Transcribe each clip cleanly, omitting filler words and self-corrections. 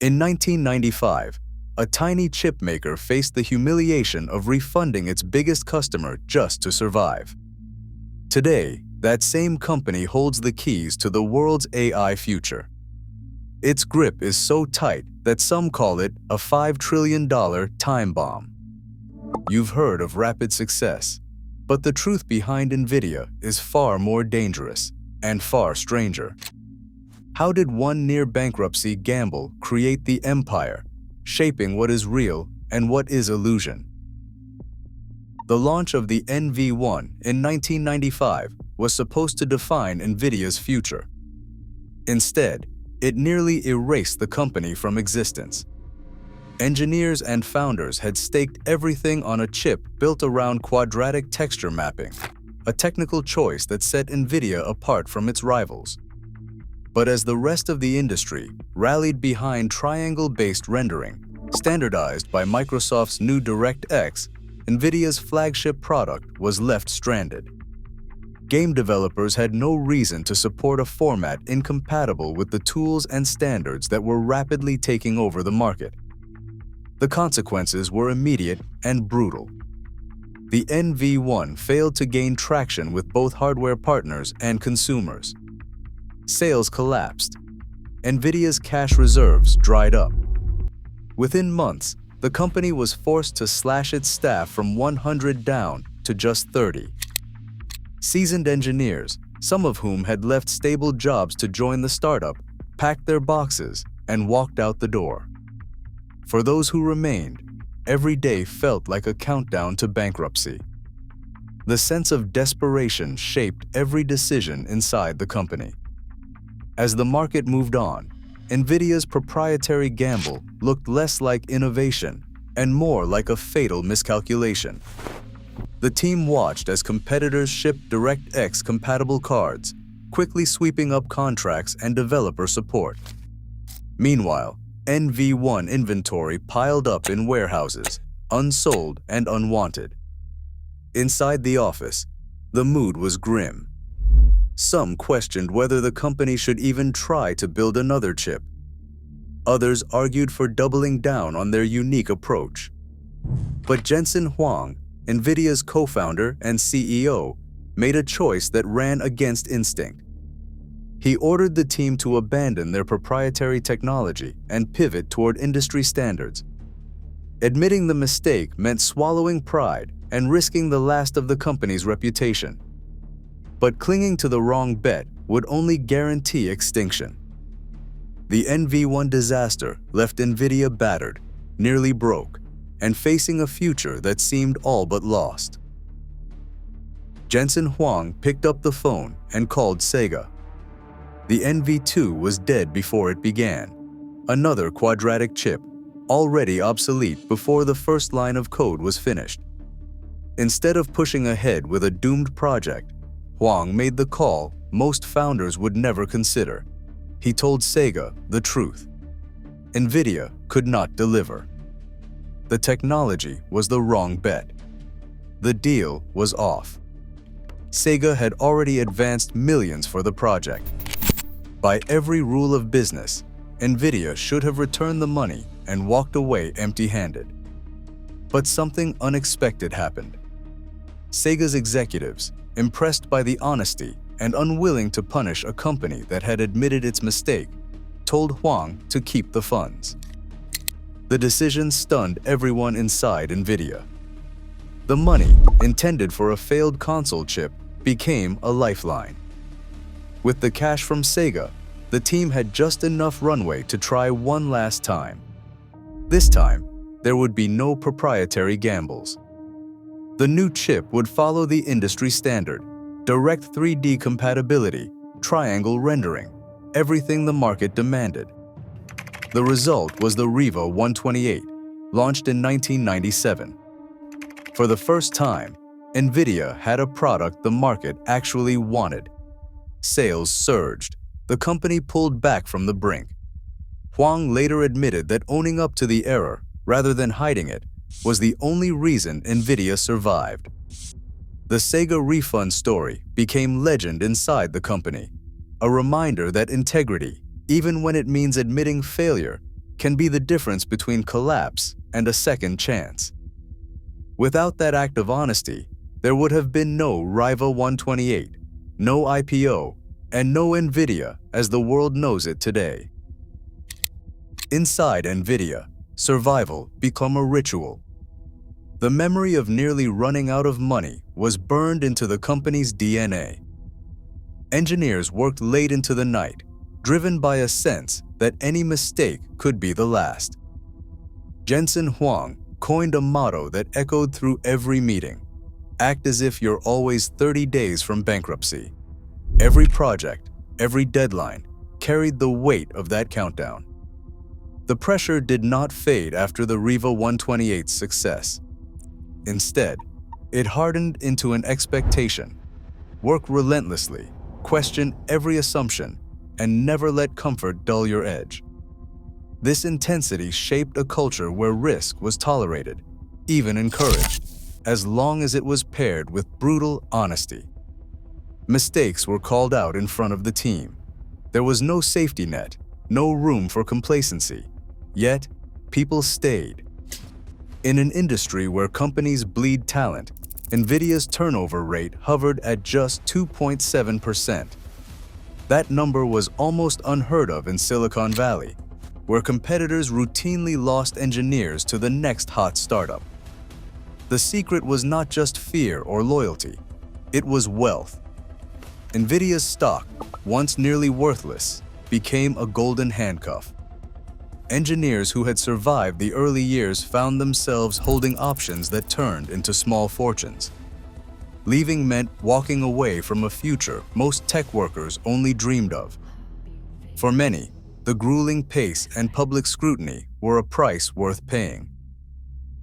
In 1995, a tiny chip maker faced the humiliation of refunding its biggest customer just to survive. Today, that same company holds the keys to the world's AI future. Its grip is so tight that some call it a $5 trillion time bomb. You've heard of rapid success, but the truth behind NVIDIA is far more dangerous and far stranger. How did one near-bankruptcy gamble create the empire, shaping what is real and what is illusion? The launch of the NV1 in 1995 was supposed to define NVIDIA's future. Instead, it nearly erased the company from existence. Engineers and founders had staked everything on a chip built around quadratic texture mapping, a technical choice that set NVIDIA apart from its rivals. But as the rest of the industry rallied behind triangle-based rendering, standardized by Microsoft's new DirectX, NVIDIA's flagship product was left stranded. Game developers had no reason to support a format incompatible with the tools and standards that were rapidly taking over the market. The consequences were immediate and brutal. The NV1 failed to gain traction with both hardware partners and consumers. Sales collapsed. NVIDIA's cash reserves dried up. Within months, the company was forced to slash its staff from 100 down to just 30. Seasoned engineers, some of whom had left stable jobs to join the startup, packed their boxes and walked out the door. For those who remained, every day felt like a countdown to bankruptcy. The sense of desperation shaped every decision inside the company. As the market moved on, NVIDIA's proprietary gamble looked less like innovation and more like a fatal miscalculation. The team watched as competitors shipped DirectX-compatible cards, quickly sweeping up contracts and developer support. Meanwhile, NV1 inventory piled up in warehouses, unsold and unwanted. Inside the office, the mood was grim. Some questioned whether the company should even try to build another chip. Others argued for doubling down on their unique approach. But Jensen Huang, NVIDIA's co-founder and CEO, made a choice that ran against instinct. He ordered the team to abandon their proprietary technology and pivot toward industry standards. Admitting the mistake meant swallowing pride and risking the last of the company's reputation. But clinging to the wrong bet would only guarantee extinction. The NV1 disaster left NVIDIA battered, nearly broke, and facing a future that seemed all but lost. Jensen Huang picked up the phone and called Sega. The NV2 was dead before it began, another quadratic chip, already obsolete before the first line of code was finished. Instead of pushing ahead with a doomed project, Huang made the call most founders would never consider. He told Sega the truth. NVIDIA could not deliver. The technology was the wrong bet. The deal was off. Sega had already advanced millions for the project. By every rule of business, NVIDIA should have returned the money and walked away empty-handed. But something unexpected happened. Sega's executives, impressed by the honesty and unwilling to punish a company that had admitted its mistake, told Huang to keep the funds. The decision stunned everyone inside NVIDIA. The money, intended for a failed console chip, became a lifeline. With the cash from Sega, the team had just enough runway to try one last time. This time, there would be no proprietary gambles. The new chip would follow the industry standard: direct 3D compatibility, triangle rendering, everything the market demanded. The result was the Riva 128, launched in 1997. For the first time, NVIDIA had a product the market actually wanted. Sales surged. The company pulled back from the brink. Huang later admitted that owning up to the error, rather than hiding it, was the only reason NVIDIA survived. The Sega refund story became legend inside the company, a reminder that integrity, even when it means admitting failure, can be the difference between collapse and a second chance. Without that act of honesty, there would have been no Riva 128, no IPO, and no NVIDIA as the world knows it today. Inside NVIDIA, survival became a ritual. The memory of nearly running out of money was burned into the company's DNA. Engineers worked late into the night, driven by a sense that any mistake could be the last. Jensen Huang coined a motto that echoed through every meeting: act as if you're always 30 days from bankruptcy. Every project, every deadline, carried the weight of that countdown. The pressure did not fade after the Riva 128's success. Instead, it hardened into an expectation: work relentlessly, question every assumption, and never let comfort dull your edge. This intensity shaped a culture where risk was tolerated, even encouraged, as long as it was paired with brutal honesty. Mistakes were called out in front of the team. There was no safety net, no room for complacency. Yet, people stayed. In an industry where companies bleed talent, NVIDIA's turnover rate hovered at just 2.7%. That number was almost unheard of in Silicon Valley, where competitors routinely lost engineers to the next hot startup. The secret was not just fear or loyalty, it was wealth. NVIDIA's stock, once nearly worthless, became a golden handcuff. Engineers who had survived the early years found themselves holding options that turned into small fortunes. Leaving meant walking away from a future most tech workers only dreamed of. For many, the grueling pace and public scrutiny were a price worth paying.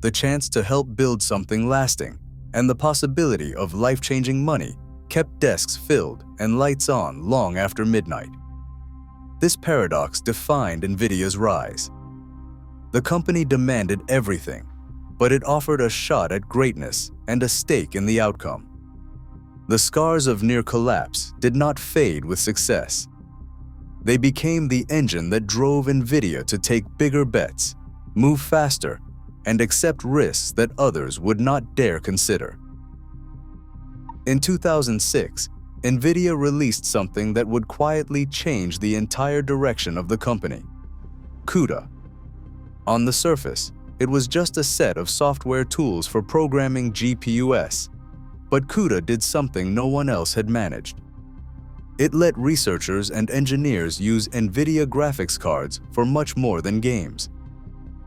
The chance to help build something lasting and the possibility of life-changing money kept desks filled and lights on long after midnight. This paradox defined NVIDIA's rise. The company demanded everything, but it offered a shot at greatness and a stake in the outcome. The scars of near collapse did not fade with success. They became the engine that drove NVIDIA to take bigger bets, move faster, and accept risks that others would not dare consider. In 2006, NVIDIA released something that would quietly change the entire direction of the company: CUDA. On the surface, it was just a set of software tools for programming GPUs, but CUDA did something no one else had managed. It let researchers and engineers use NVIDIA graphics cards for much more than games.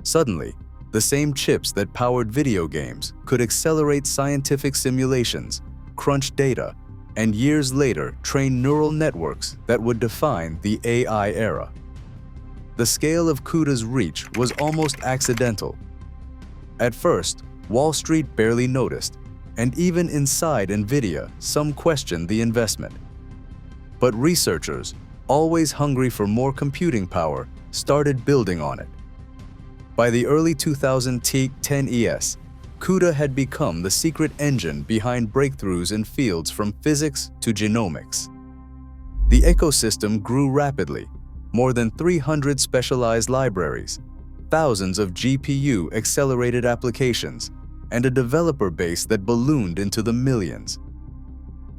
Suddenly, the same chips that powered video games could accelerate scientific simulations, crunch data, and years later train neural networks that would define the AI era. The scale of CUDA's reach was almost accidental. At first, Wall Street barely noticed, and even inside NVIDIA, some questioned the investment. But researchers, always hungry for more computing power, started building on it. By the early 2010s, CUDA had become the secret engine behind breakthroughs in fields from physics to genomics. The ecosystem grew rapidly: more than 300 specialized libraries, thousands of GPU-accelerated applications, and a developer base that ballooned into the millions.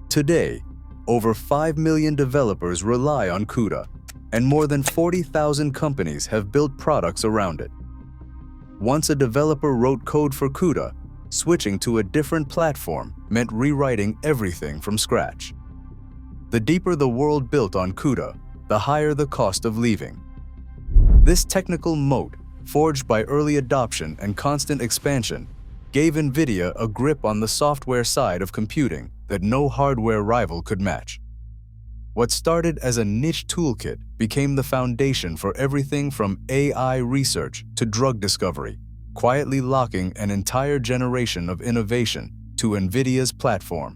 Today, over 5 million developers rely on CUDA, and more than 40,000 companies have built products around it. Once a developer wrote code for CUDA, switching to a different platform meant rewriting everything from scratch. The deeper the world built on CUDA, the higher the cost of leaving. This technical moat, forged by early adoption and constant expansion, gave NVIDIA a grip on the software side of computing that no hardware rival could match. What started as a niche toolkit became the foundation for everything from AI research to drug discovery, quietly locking an entire generation of innovation to NVIDIA's platform.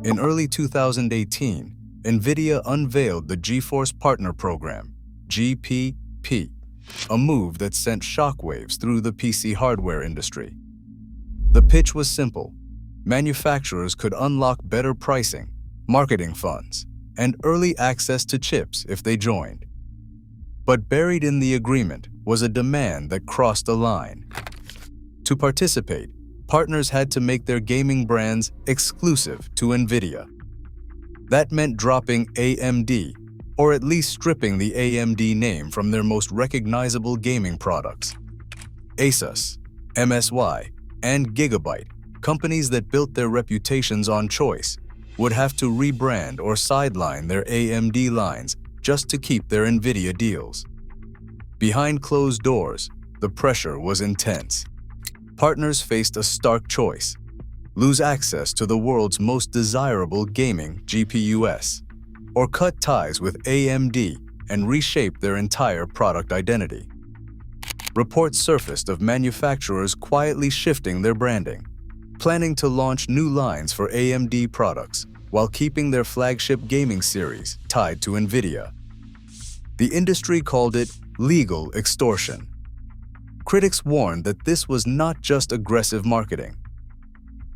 In early 2018, NVIDIA unveiled the GeForce Partner Program, GPP, a move that sent shockwaves through the PC hardware industry. The pitch was simple: manufacturers could unlock better pricing, marketing funds, and early access to chips if they joined. But buried in the agreement was a demand that crossed a line. To participate, partners had to make their gaming brands exclusive to NVIDIA. That meant dropping AMD, or at least stripping the AMD name from their most recognizable gaming products. Asus, MSI, and Gigabyte, companies that built their reputations on choice, would have to rebrand or sideline their AMD lines just to keep their NVIDIA deals. Behind closed doors, the pressure was intense. Partners faced a stark choice: lose access to the world's most desirable gaming GPUs, or cut ties with AMD and reshape their entire product identity. Reports surfaced of manufacturers quietly shifting their branding, planning to launch new lines for AMD products while keeping their flagship gaming series tied to NVIDIA. The industry called it legal extortion. Critics warned that this was not just aggressive marketing.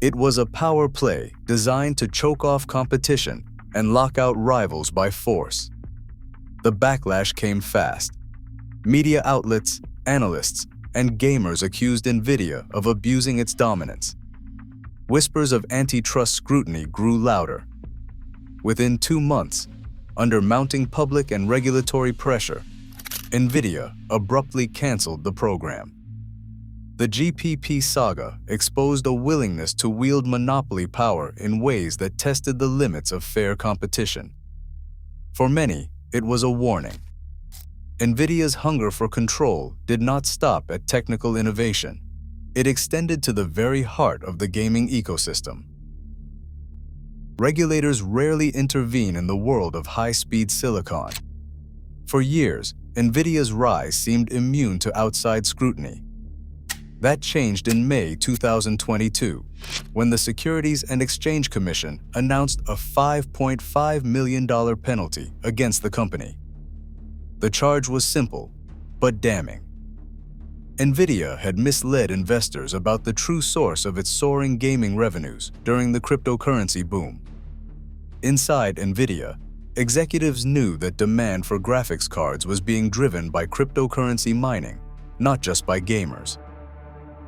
It was a power play designed to choke off competition and lock out rivals by force. The backlash came fast. Media outlets, analysts, and gamers accused NVIDIA of abusing its dominance. Whispers of antitrust scrutiny grew louder. Within 2 months, under mounting public and regulatory pressure, NVIDIA abruptly canceled the program. The GPP saga exposed a willingness to wield monopoly power in ways that tested the limits of fair competition. For many, it was a warning. NVIDIA's hunger for control did not stop at technical innovation. It extended to the very heart of the gaming ecosystem. Regulators rarely intervene in the world of high-speed silicon. For years, NVIDIA's rise seemed immune to outside scrutiny. That changed in May 2022, when the Securities and Exchange Commission announced a $5.5 million penalty against the company. The charge was simple, but damning. NVIDIA had misled investors about the true source of its soaring gaming revenues during the cryptocurrency boom. Inside NVIDIA, executives knew that demand for graphics cards was being driven by cryptocurrency mining, not just by gamers.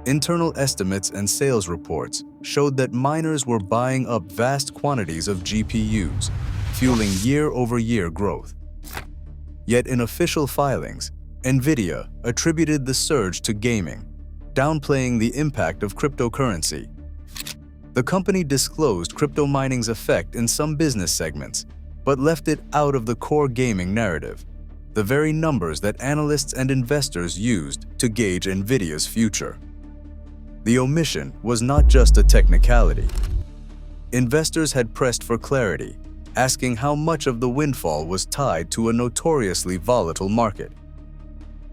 Internal estimates and sales reports showed that miners were buying up vast quantities of GPUs, fueling year-over-year growth. Yet in official filings, NVIDIA attributed the surge to gaming, downplaying the impact of cryptocurrency. The company disclosed crypto mining's effect in some business segments, but left it out of the core gaming narrative, the very numbers that analysts and investors used to gauge NVIDIA's future. The omission was not just a technicality. Investors had pressed for clarity, asking how much of the windfall was tied to a notoriously volatile market.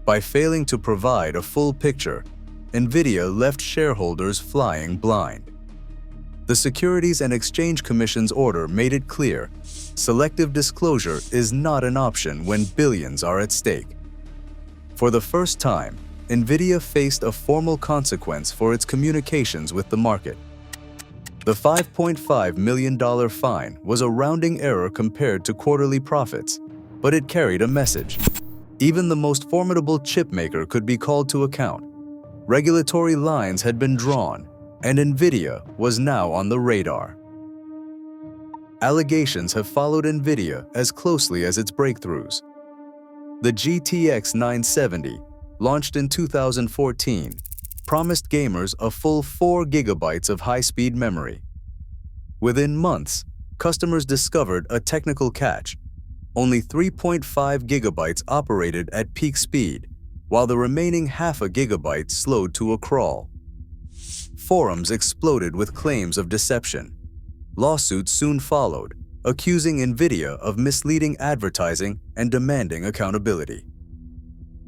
By failing to provide a full picture, NVIDIA left shareholders flying blind. The Securities and Exchange Commission's order made it clear: selective disclosure is not an option when billions are at stake. For the first time, NVIDIA faced a formal consequence for its communications with the market. The $5.5 million fine was a rounding error compared to quarterly profits, but it carried a message. Even the most formidable chipmaker could be called to account. Regulatory lines had been drawn, and NVIDIA was now on the radar. Allegations have followed NVIDIA as closely as its breakthroughs. The GTX 970, launched in 2014, promised gamers a full 4 GB of high-speed memory. Within months, customers discovered a technical catch. Only 3.5 GB operated at peak speed, while the remaining ½ GB slowed to a crawl. Forums exploded with claims of deception. Lawsuits soon followed, accusing NVIDIA of misleading advertising and demanding accountability.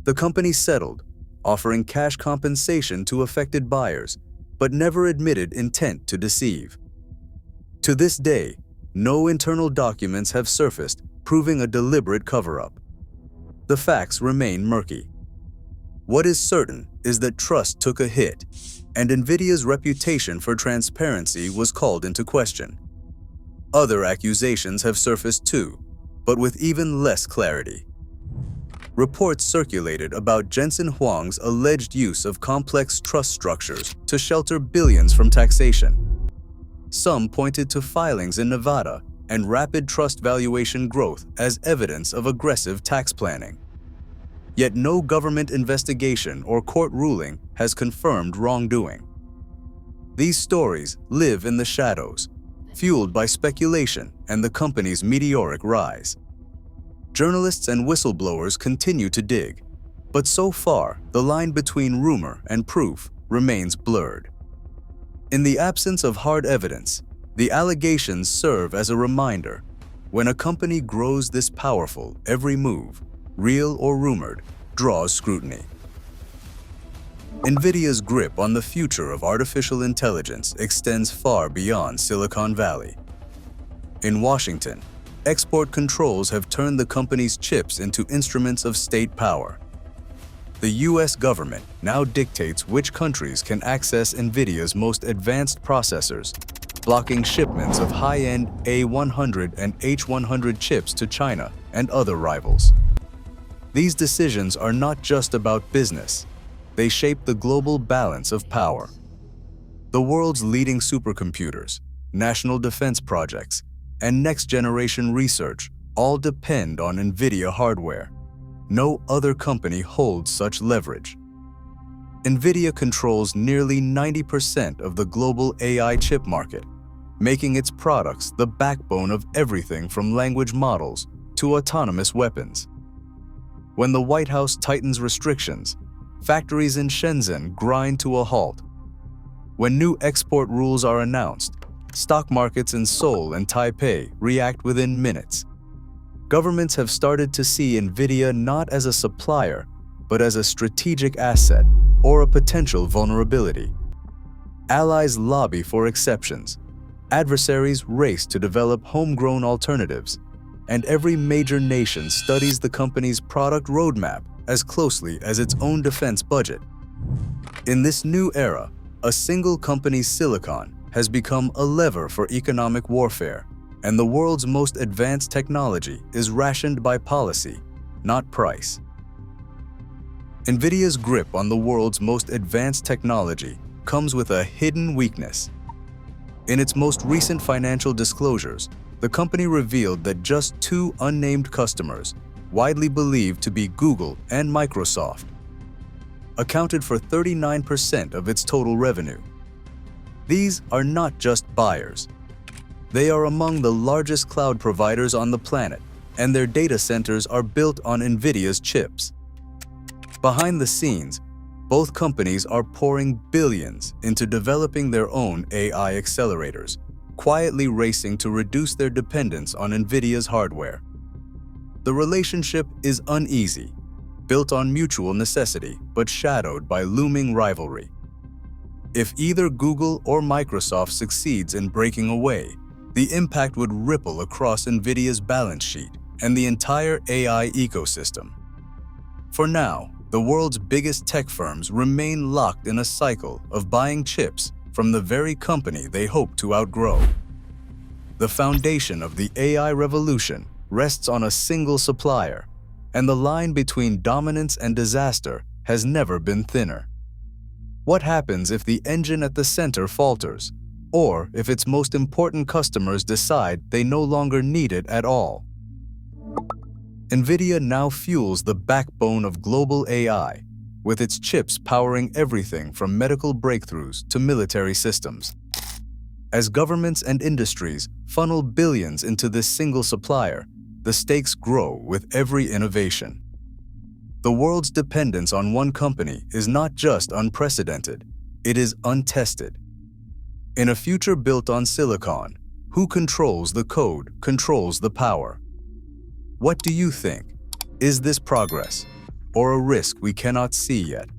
The company settled, offering cash compensation to affected buyers, but never admitted intent to deceive. To this day, no internal documents have surfaced proving a deliberate cover-up. The facts remain murky. What is certain is that trust took a hit, and NVIDIA's reputation for transparency was called into question. Other accusations have surfaced too, but with even less clarity. Reports circulated about Jensen Huang's alleged use of complex trust structures to shelter billions from taxation. Some pointed to filings in Nevada and rapid trust valuation growth as evidence of aggressive tax planning. Yet no government investigation or court ruling has confirmed wrongdoing. These stories live in the shadows, fueled by speculation and the company's meteoric rise. Journalists and whistleblowers continue to dig, but so far the line between rumor and proof remains blurred. In the absence of hard evidence, the allegations serve as a reminder: when a company grows this powerful, every move, real or rumored, draws scrutiny. NVIDIA's grip on the future of artificial intelligence extends far beyond Silicon Valley. In Washington, export controls have turned the company's chips into instruments of state power. The US government now dictates which countries can access NVIDIA's most advanced processors, blocking shipments of high-end A100 and H100 chips to China and other rivals. These decisions are not just about business. They shape the global balance of power. The world's leading supercomputers, national defense projects, and next-generation research all depend on NVIDIA hardware. No other company holds such leverage. NVIDIA controls nearly 90% of the global AI chip market, making its products the backbone of everything from language models to autonomous weapons. When the White House tightens restrictions, factories in Shenzhen grind to a halt. When new export rules are announced, stock markets in Seoul and Taipei react within minutes. Governments have started to see NVIDIA not as a supplier, but as a strategic asset or a potential vulnerability. Allies lobby for exceptions. Adversaries race to develop homegrown alternatives, and every major nation studies the company's product roadmap as closely as its own defense budget. In this new era, a single company's silicon has become a lever for economic warfare, and the world's most advanced technology is rationed by policy, not price. NVIDIA's grip on the world's most advanced technology comes with a hidden weakness. In its most recent financial disclosures, the company revealed that just two unnamed customers, widely believed to be Google and Microsoft, accounted for 39% of its total revenue. These are not just buyers. They are among the largest cloud providers on the planet, and their data centers are built on NVIDIA's chips. Behind the scenes, both companies are pouring billions into developing their own AI accelerators, quietly racing to reduce their dependence on NVIDIA's hardware. The relationship is uneasy, built on mutual necessity, but shadowed by looming rivalry. If either Google or Microsoft succeeds in breaking away, the impact would ripple across NVIDIA's balance sheet and the entire AI ecosystem. For now, the world's biggest tech firms remain locked in a cycle of buying chips from the very company they hope to outgrow. The foundation of the AI revolution rests on a single supplier, and the line between dominance and disaster has never been thinner. What happens if the engine at the center falters, or if its most important customers decide they no longer need it at all? NVIDIA now fuels the backbone of global AI, with its chips powering everything from medical breakthroughs to military systems. As governments and industries funnel billions into this single supplier, the stakes grow with every innovation. The world's dependence on one company is not just unprecedented, it is untested. In a future built on silicon, who controls the code controls the power. What do you think? Is this progress, or a risk we cannot see yet?